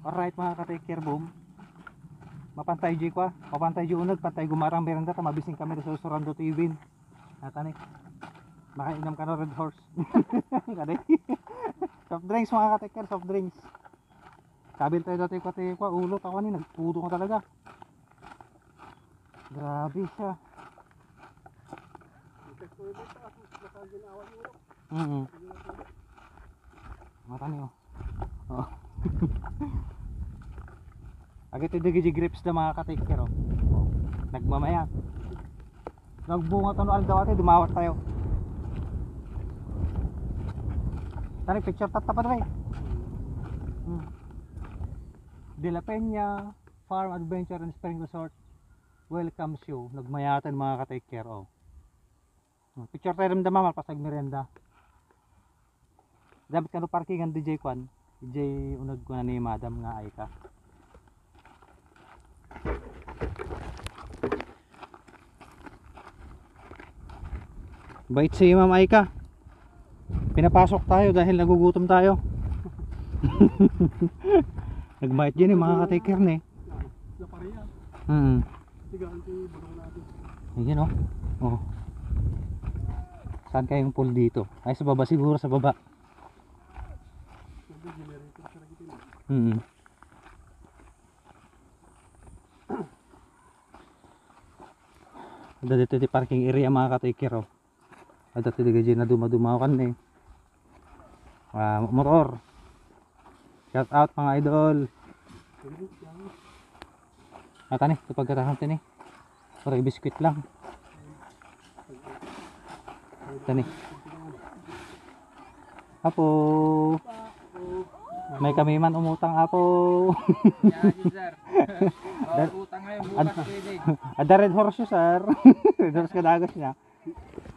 Alright mga ka-take care boom. Mapantay di ko mapantay di unag, pantay gumarang merenda ta mabising kami sa Surando Tibin. Natani. Makainom ka na Red Horse. Kani. Soft drinks mga ka-take care, soft drinks. Kabil tayo dati ko ulo ako ni nagpudo ko talaga. Grabe siya. Matani oh. Oh. Agad ito grips na mga ka-take care oh. Nagmamaya. Nagbunga tano al daw ate, dumawat tayo. Tani picture tatapan rin. De La Peña Farm Adventure and Spring Resort welcomes you. Nagmayatan mga ka-take care oh. Picture tayo rin dama pasag merenda. Dapat kano parkingan DJ Kwan. DJ unag ko na ni Madam nga ay ka. Bait si Ma'am Aika. Pinapasok tayo dahil nagugutom tayo. Nagbait din mga ka-take care ni. Ayan oh. Oh. Saan kayong pool dito? Ay sa baba siguro, sa baba. Ada dito di parking area mga ka-take care oh. Ada dito di na dumadumakan eh. Motor. Shout out mga idol. Tani, ito pagkatahan tani. Para biskuit lang. Tani. Apo. May kami man umutang apo. Utang ngayon, bukas pwede. Ada Red Horse yun, sir. Red Horse kadagas niya.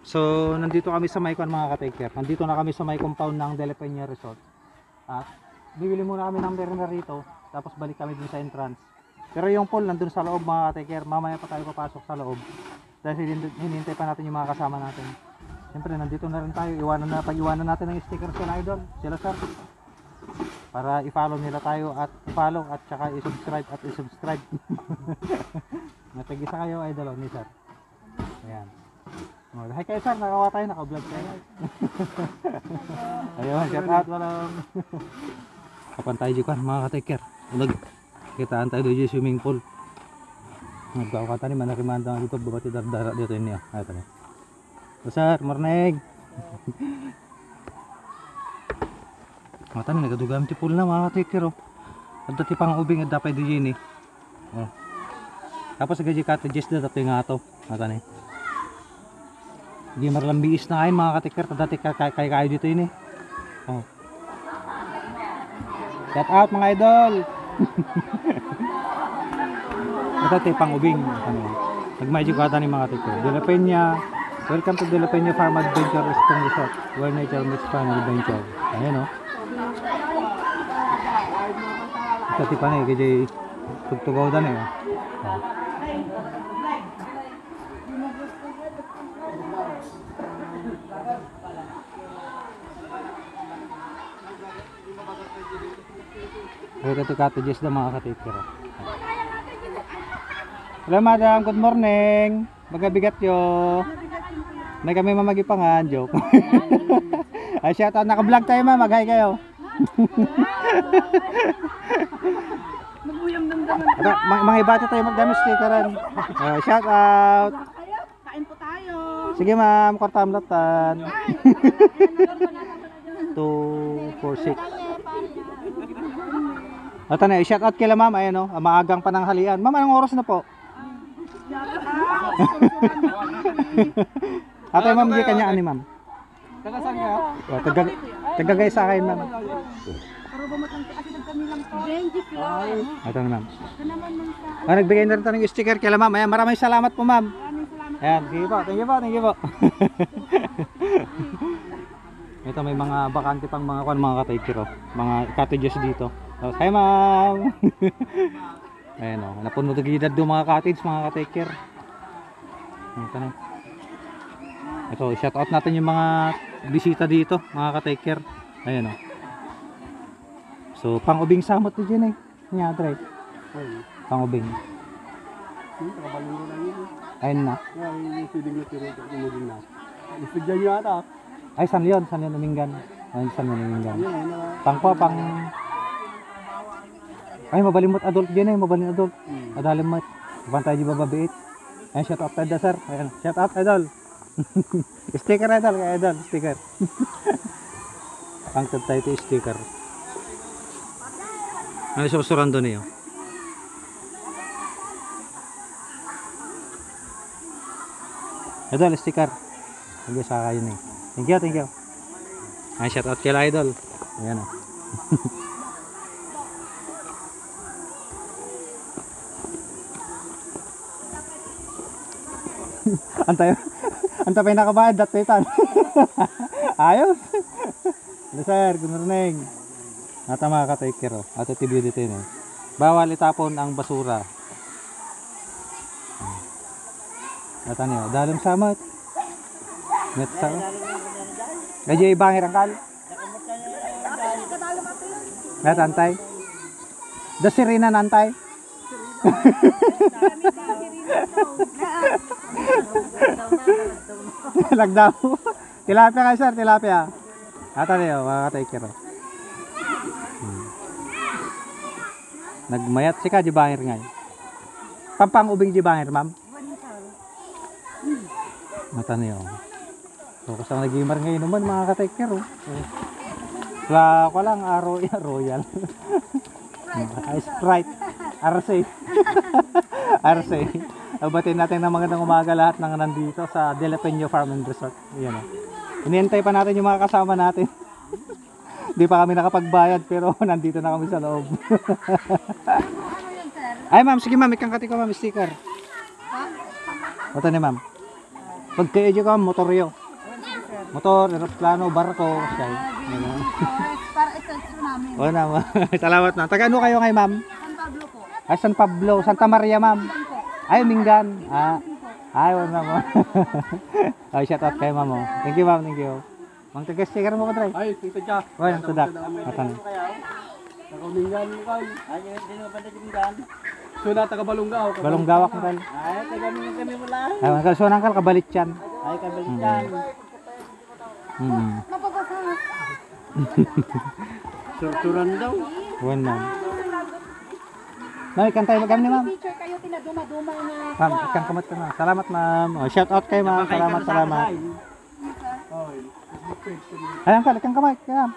So, nandito kami sa Maykon mga ka-take care. Nandito na kami sa may compound ng De La Peña Resort. At bibili muna kami ng merenda rito. Tapos balik kami dun sa entrance. Pero yung pool nandun sa loob mga ka-take care. Mamaya pa tayo papasok sa loob. Dahil hinihintay pa natin yung mga kasama natin. Siyempre, nandito na rin tayo. Pag-iwanan natin ng sticker sila idol. Sila sir. Para i-follow nila tayo at i-follow at saka i-subscribe. Natagisa kayo idol ni sir. Ayan. Hi kayo sir, nakawa tayo, naka-vlog tayo. Ayun, shout out walang. Kapan tayo dyan mga ka-take care. Ulag, kitaan tayo doon yung swimming pool. Nagkakata ni manarimanda dito, babati dardara dito yun niya. Ayun tayo. So sir, morning. Mata ni nagadugam ti pool na mga ka-take care oh. At dati pang ubing at dapat doon yun eh. Oh. Tapos gaji cottages na dati nga ito. Mata ni. Hindi marlambiis na kain mga ka-take care. Dati kayo dito yun eh. Oh. Shout out mga idol. Ito pang ubing. Nag-magic wata ni mga ka-take care. De La Peña. Welcome to De La Peña Farm Adventure Spring Resort where nature meets fun adventure. Ayan oh. Ito pa na eh. Kaya tugtugaw dan eh. Oh. Ito cottages na mga ka-take care. Hello madam, good morning. Magabigat yo. May kami mamagipangan, joke. Ay shout out, naka-vlog tayo ma'am, mag-hi kayo. Magbuyam damdaman. Mga ibata tayo magdami stikeran. Shout out. Kain po tayo. Sige ma'am, kortam latan. 246. Ito na, shout out kila ma'am, ayan o, maagang pananghalian. Ma'am, anong oras na po? Ate ma'am, di kanya ani ma'am. Taga saan kayo? Tagagay sa akin ma'am. Pero bumatang kasi nagkanilang to. Benji Floor. Ito na ma'am. Naman man sa. Nagbigay na rin tayo ng sticker kila ma'am. Ayan, maraming salamat po ma'am. Maraming salamat. Ayan, sige po, thank you po, thank you po. Ito may mga bakante pang mga ka-take care oh. Mga cottages dito. Hi ma'am. Ayan o, napuno tagilidad doon mga cottage, mga ka-take care. Ito, shout out natin yung mga bisita dito, mga ka-take care. Ayan o. So, pang ubing samot na dyan eh. Nya, Dre. Pangubing. Nakabalong lang yun. Ayun na. Yung siling na tiro, tumulong na. Istigyan nyo ata. Ay, saan yun? Saan yun uminggan? Ay, saan yun uminggan? Yun, Pang. Ay, mabalimot adult din eh. Mabalimot adult. Adalimot. Pantay di ba babiit? Ay, shout out tayo sir. Ayan, shout out idol. Sticker idol, kaya idol, sticker. Pangtad tayo ito sticker. Ano susurando niyo? Idol, sticker. Hindi sa kayo eh. Thank you. Ay, shout out kila idol. Ayan o. Antay nakabayad dati tan. Ayos. Hello sir, good morning. Nata mga ka-take care ato tibyo dito eh. Bawal itapon ang basura. Nata niyo, dalim samat. Net sa. Medyo ibangir ang kal. Nat antay. Da sirina nantay. Lagdaw. Tilapia kayo sir, tilapia. Ata niyo, mga ka-take care. Nagmayat si ka, di bangir ngay. Pampang ubing di bangir, ma'am. Mata niyo. So, kusang nag-gamer ngayon naman, mga ka-take care. Wala ko lang, Royal. Sprite. RC. RC. Abatin natin ng magandang umaga lahat ng nandito sa De La Peña Farm and Resort. Ayan o. Inihintay pa natin yung mga kasama natin. Di pa kami nakapagbayad pero nandito na kami sa loob. Ay ma'am, sige ma'am, ikang kati ko ma'am, sticker. Ito ni ma'am. Pag kayo ka, motoryo. Motor, aeroplano, barko. Para ito namin. O na, salamat na. Taga ano kayo ngayon ma'am? San Pablo po. Ay, San Pablo, Santa Maria ma'am. Ay, Mingan. Ay, wala mo. Ay, shout out kay ma'am. Thank you ma'am, thank you. Mang taga-sticker mo ba, Dre? ay, tingta siya. Oy, ang tudak. Atan. Nakamingan mo kayo. Ay, hindi mo pa natingan. So, na taga-balonggaw. Balonggawak mo kal. Ay, taga-mingan kami mula. Ay, mga kalsunan kal, kabalit yan. Ay, kabalitan. Mapapasa. Surturan daw. One ma'am. Ma'am, ikan tayo magam ni ma'am. Picture kayo tinaduma-duma na. Ma'am, ikan kamat ka na. Salamat ma'am. Oh, shout out kay ma'am. Salamat. Ay, angkal, ikan kamay. Kaya.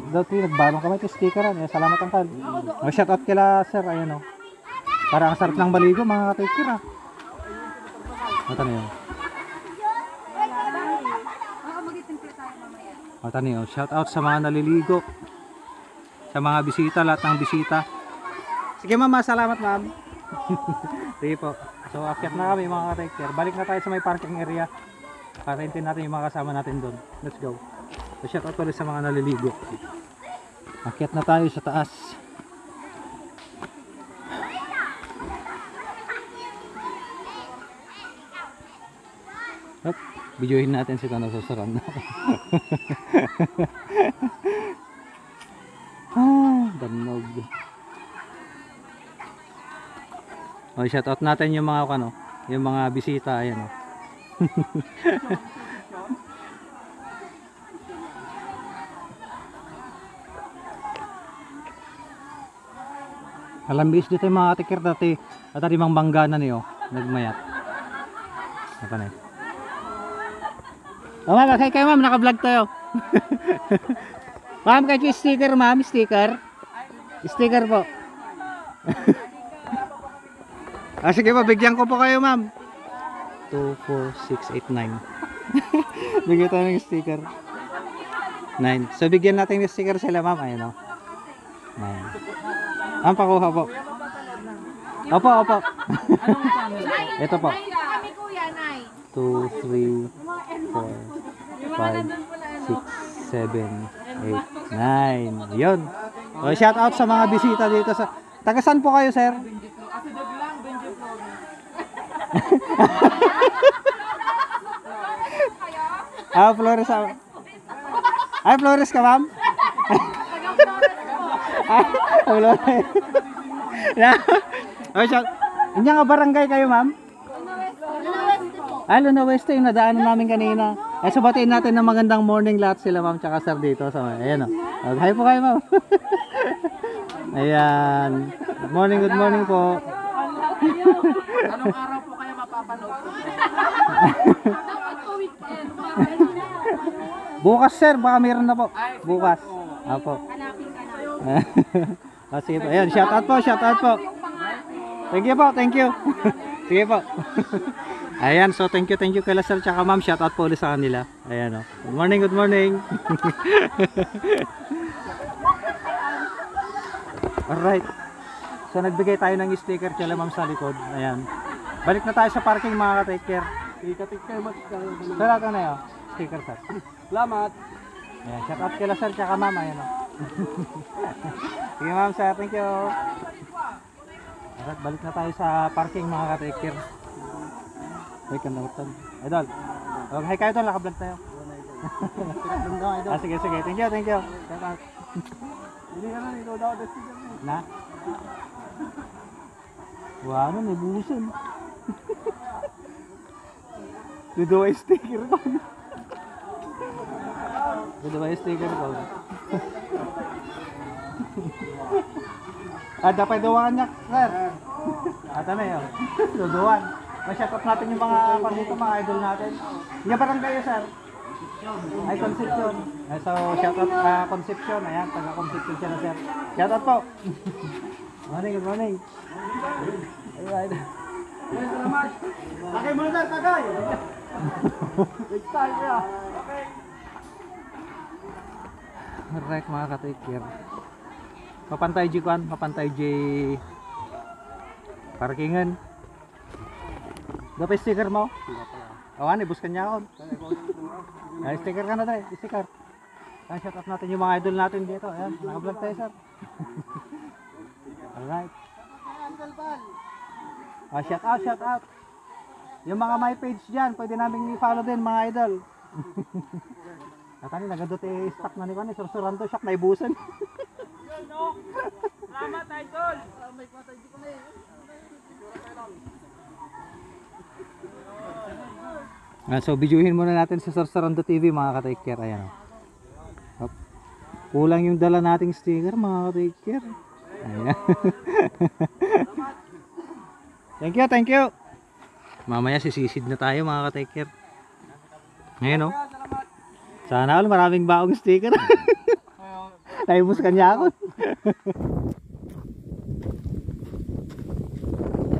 Daw tayo, nagbalong kamay. Stikeran. Salamat angkal. Oh, shout out kila sir. Ayan o. Para ang sarap ng baligo, mga ka-take care. Mata na yun. Mata na yun. Shout out sa mga naliligo. Sa mga bisita, lahat ng bisita. Sige ma'am, salamat ma'am. Sige po. So akyat na kami mga ka-take care. Balik na tayo sa may parking area. Para hintin natin yung mga kasama natin doon. Let's go. So shout out ulit sa mga naliligo. Akyat na tayo sa taas. Hop, videohin natin si Tano susuran na. Danog. Oh, shout out natin yung mga ano, yung mga bisita ayan oh. Alambis dito yung mga tikir dati at tadi mang bangganan niyo nagmayat. Apa na? Oh, ma'am, okay kayo ma'am, naka-vlog tayo. Ma'am, kayo sticker ma'am, sticker. Sticker po. Sige po, bigyan ko po kayo ma'am. 24689. Bigyan tayo ng sticker. 9. So bigyan natin ng sticker sila ma'am. Ayun o. 9. Ang pakuha po. Opo. Ito po. Kami kuya, Nay. 2, 3, 4, 5, 6, 7, 8, 9. Yun. O, shout out sa mga bisita dito sa... Taga saan po kayo, sir? Flores. Ay, Flores ka, ma'am? Wala. Na. Oh, shout. Inya nga barangay kayo, ma'am? Luna Weste yung nadaanan namin kanina. So batiin natin ng magandang morning lahat sila, ma'am, tsaka sir dito. So, ayan o. Hi po kayo, ma'am. Ayan. Good morning po. Anong araw po kaya mapapanood? Bukas, sir, baka meron na po. Bukas. Apo. Sige po. Ayan, shout out po. Thank you po. Sige po. Ayan, so thank you kay sir tsaka ma'am. Shout out po ulit sa kanila. Ayan o. Good morning. Alright. So nagbigay tayo ng sticker kay ma'am sa likod. Ayan. Balik na tayo sa parking mga ka-take care. Ika-take care mo. Salamat na yun. Sticker sir. Salamat. Ayan, shout out kay sir tsaka ma'am. Ayan o. Sige ma'am sir, thank you. Alright, balik na tayo sa parking mga ka-take care. Wait ka na utan. Idol. Hi kayo doon, naka-vlog tayo. Sige. Thank you. Shout out. Hindi ka na, ikaw daw the sticker mo. Na? Wala, may busan. Duduwa yung sticker ko. Dapat duwaan niya, sir. Ano yun? Duduwan. Ma-shoutout natin yung mga pandito, mga idol natin. Yung barangay yun, sir. Ay, Concepcion. So, shoutout Concepcion. Ayan, taga-Concepcion siya na, sir. Shoutout po. Good morning. Ayan. Salamat. Tagay mo na sir, tagay. Big time kaya. Okay. Alright mga ka-take care. Papantay G parkingan. Dapat sticker mo? Awan, ibuskan niya ako. Ay, sticker ka na tayo, sticker. Shout out natin yung mga idol natin dito. Ayan, naka-vlog tayo sir. Alright. Shout out. Yung mga my page dyan, pwede namin i-follow din mga idol. Natani, nagadot stock na ni Kani, sursuran to, shock na ibusan. Salamat idol. So, bidyuhin muna natin sa Sarsarando TV mga ka-take care. Ayan. Kulang yung dala nating sticker mga ka-take care. Ayan. Thank you. Mamaya sisisid na tayo mga ka-take care. Ngayon o. Sana all maraming baong sticker. Naibus ka niya ako.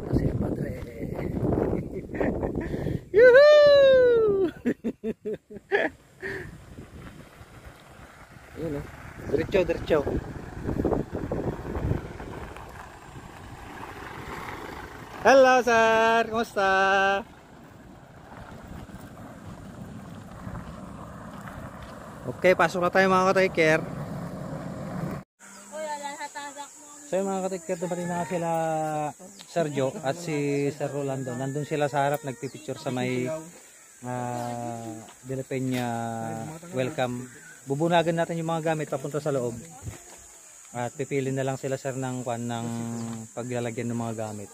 Kasi padre. Yuhuu! Yun o. Diretso. Hello sir! Kumusta? Okay, pasok na tayo mga ka-take care. So yung mga ka-take care, dumating na sila Sergio at si Sir Rolando. Nandun sila sa harap, nagpipicture sa may De La Peña welcome. Bubunagan natin yung mga gamit papunta sa loob. At pipili na lang sila sir ng paglalagyan ng mga gamit.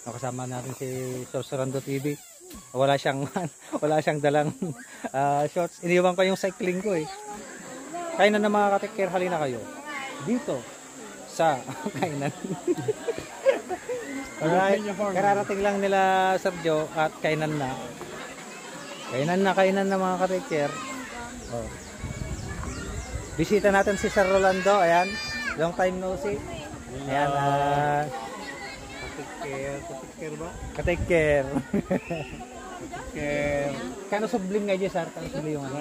Kasama natin si Sir Rolando TV. Wala siyang dalang shorts. Iniwan ko yung cycling ko eh. Kainan na mga ka-take care, halina kayo. Dito sa kainan. Alright, kararating lang nila Sergio at kainan na. Kainan na mga ka-take care. Oh. Bisita natin si Sir Rolando, ayan. Long time no see. Ayan, ka-take care ba? Ka-take care. Kano sublim nga dyan, sir? Kano sublim yung ano?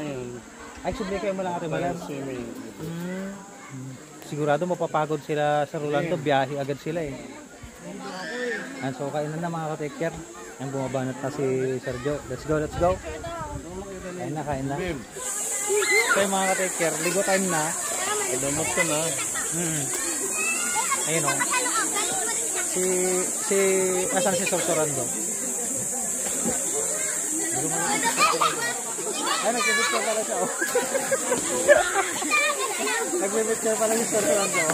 Ay, sublim kayo mo lang ate balan. Sigurado mapapagod sila sa Rolando, biyahe agad sila eh. And so, kainan na mga ka-take care. Ang bumabanat na si Sergio. Let's go. Kain na. So, yung mga ka-take care, ligo time na. Damot ka na. Ayun o. Asan si Sir Rolando? Ay, nagkibit ka pala siya. Nagbe-picture pa lang yung Sir Rolando.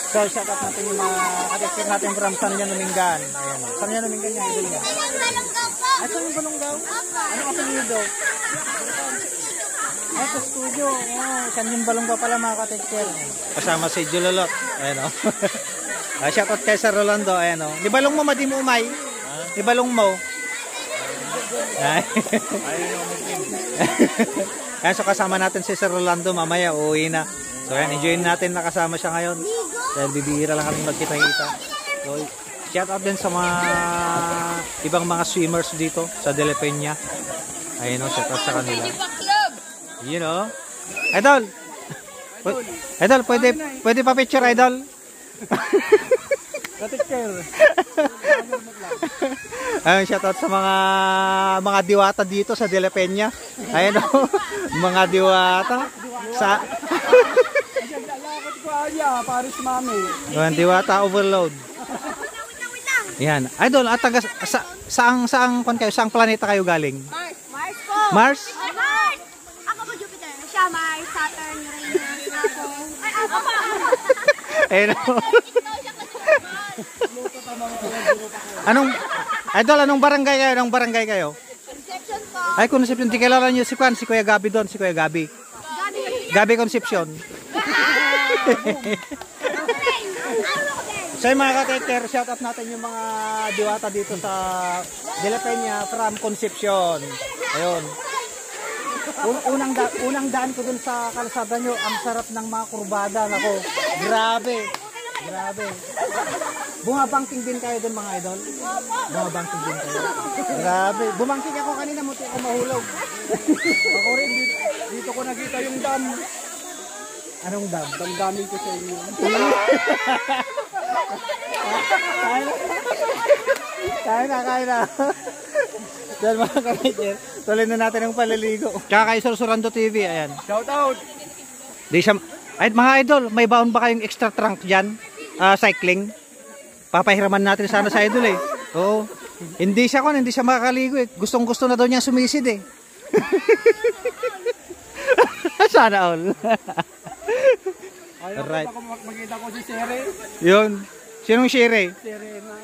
So, shout out natin yung mga katekster natin from San Juan Domingan. Ayan. San Juan Domingan niya, idol niya. Ay, saan yung balonggaw? Ano kasi niyo daw? Ay, sa studio. Oh, saan yung balonggaw pala mga katekster? Kasama si Julolot. Ayan o. Shout out kay Sir Rolando. Ayan o. Di balong mo, madi mo umay? Di balong mo? Ay. Ayan, so kasama natin si Sir Rolando. Mamaya, uuwi na. So, ayan, enjoyin natin na kasama siya ngayon. Dahil bibihira lang kami magkita-kita. So, shout out din sa mga ibang mga swimmers dito sa De La Peña. Ayun o, shout out sa kanila. You know? Idol! Idol, pwede pa picture, Idol? Ayun, shout out sa mga diwata dito sa De La Peña. Ayun o, mga diwata. Sa... Paris Mami. Yan, diwata overload. Yan. Idol, at taga saang planeta kayo galing? Mars. Mars po. Mars? Mars. Ako po Jupiter. Siya Mars, Saturn, Uranus, Neptune. Ay, ako pa. Ayun. Anong barangay kayo? Anong barangay kayo? Conception po. Ay, Concepcion. Di kilala niyo si Kuya Gabi doon, si Kuya Gabi. Gabi Concepcion. So yung mga ka-taker, shout out natin yung mga diwata dito sa De La Peña from Concepcion. Ayun. Unang daan ko dun sa kalsada nyo, ang sarap ng mga kurbada. Nako, grabe. Grabe. Bumabangking din kayo dun mga idol? Bumabangking din kayo. Grabe. Bumangking ako kanina, muti ako mahulog. Ako rin, dito ko nakita yung dam. Anong dam? Damdamin ko sa inyo. Kaya na. Dahil mga ka-taker, tuloy na natin ang paliligo. Tsaka kay Sursurando TV, ayan. Shout out! Di siya, ay, mga idol, may baon ba kayong extra trunk dyan? Cycling? Papahiraman natin sana sa idol eh. Oo. Hindi siya makakaligo eh. Gustong gusto na daw niya sumisid eh. Sana all. Ayaw Alright. ko makita ko si Sere. Yun. Sinong Shere? Sere na.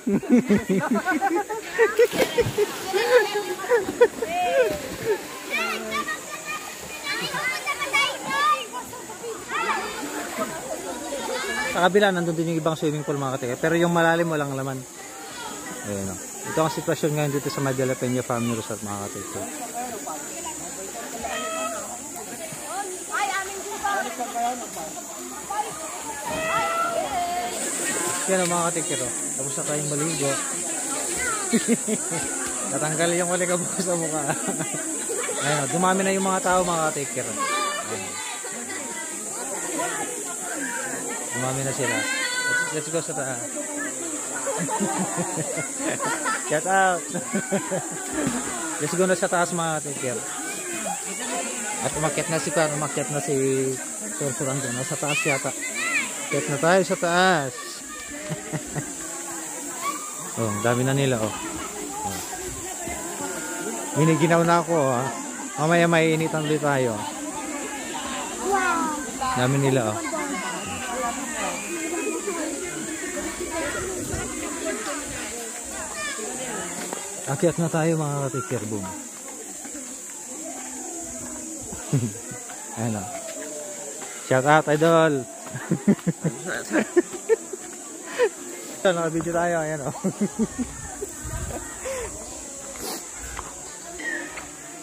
Sa kabila, nandun din yung ibang swimming pool mga katika. Pero yung malalim, walang laman. Ayan o. Ito ang sitwasyon ngayon dito sa De La Peña Family Resort mga katika. Yan o mga katika. Tapos na tayong maligo. Natanggal yung walikabok sa mukha. Ayan o. Dumami na yung mga tao mga katika. Ayan. Dumami na sila. Let's go sa taas. Shout out. Let's go na sa taas mga katikir. At umakyat na si Sursurando. Nasa taas yata. Umakyat na tayo sa taas. Oh, dami na nila oh. Giniginaw na ako oh. Mamaya may initan ulit tayo. Dami nila oh. Akyat na tayo mga katikir, boom. Ayan o. Shout out, idol. Naka-video tayo, ayan o.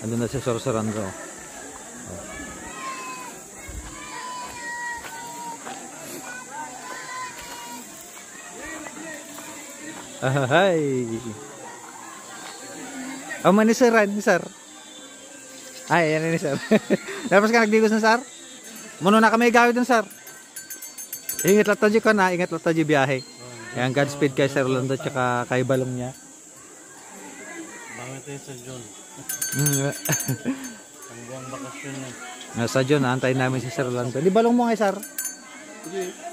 Andun na si Sursurando. Ahay. Oh, ni Sir. Ay, yan ni Sir. Tapos ka nagdigos na, Sir? Muna na kami gawin dun, Sir. Ingat lang tayo ka na. Ingat lang tayo biyahe. Ayan, Godspeed kay Sir Rolando tsaka kay balong niya. Bakit tayo sa John? Ang buwang bakasyon niya. Sa John, antayin namin si Sir Rolando. Di balong mo nga, Sir?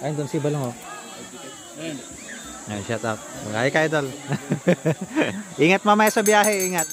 Ayun doon si balong, oh. Ayan, shout out. Ay, ka, idol. Ingat mamaya sa biyahe, ingat.